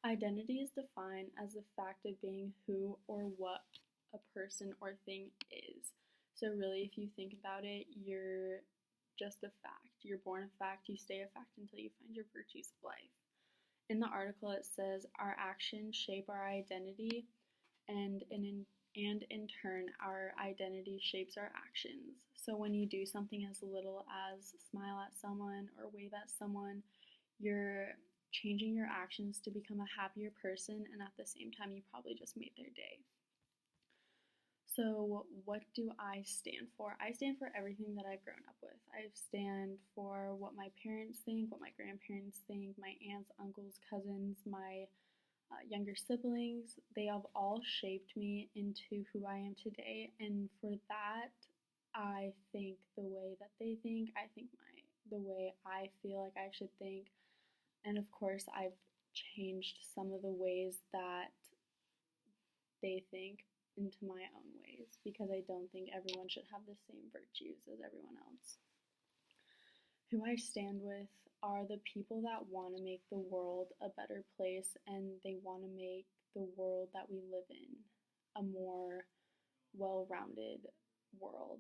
Identity is defined as the fact of being who or what a person or thing is. So, really, if you think about it, you're just a fact. You're born a fact, you stay a fact until you find your virtues of life. In the article, it says our actions shape our identity, and in turn, our identity shapes our actions. So, when you do something as little as smile at someone or wave at someone, you're changing your actions to become a happier person, and at the same time, you probably just made their day. So, what do I stand for? I stand for everything that I've grown up with. I stand for what my parents think, what my grandparents think, my aunts, uncles, cousins, my younger siblings. They have all shaped me into who I am today, and for that, I think the way that they think. I think the way I feel like I should think, and of course, I've changed some of the ways that they think into my own ways because I don't think everyone should have the same virtues as everyone else. Who I stand with are the people that want to make the world a better place, and they want to make the world that we live in a more well rounded world.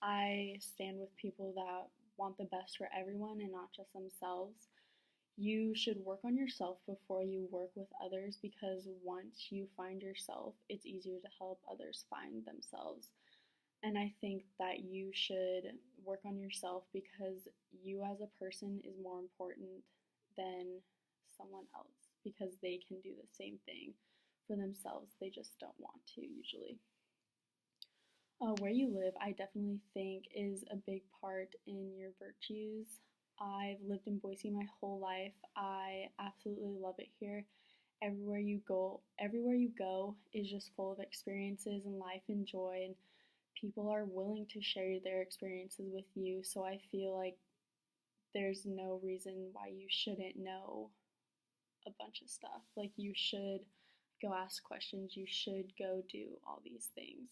I stand with people that want the best for everyone and not just themselves. You should work on yourself before you work with others because once you find yourself, it's easier to help others find themselves. And I think that you should work on yourself because you as a person is more important than someone else because they can do the same thing for themselves. They just don't want to usually. Where you live, I definitely think is a big part in your virtues. I've lived in Boise my whole life. I absolutely love it here. Everywhere you go is just full of experiences and life and joy, and people are willing to share their experiences with you. So I feel like there's no reason why you shouldn't know a bunch of stuff. Like, you should go ask questions, you should go do all these things.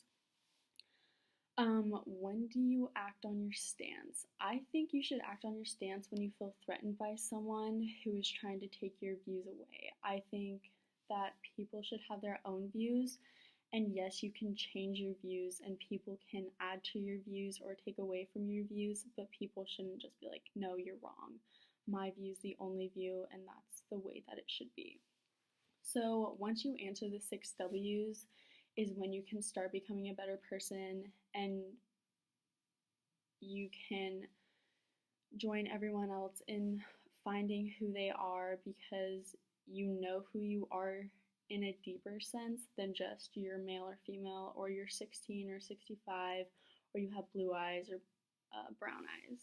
When do you act on your stance? I think you should act on your stance when you feel threatened by someone who is trying to take your views away. I think that people should have their own views, and yes, you can change your views, and people can add to your views or take away from your views, but people shouldn't just be like, no, you're wrong. My view is the only view, and that's the way that it should be. So once you answer the 6 W's, is when you can start becoming a better person and you can join everyone else in finding who they are because you know who you are in a deeper sense than just you're male or female or you're 16 or 65 or you have blue eyes or brown eyes.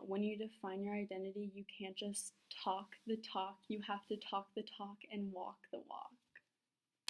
When you define your identity, you can't just talk the talk, you have to talk the talk and walk the walk.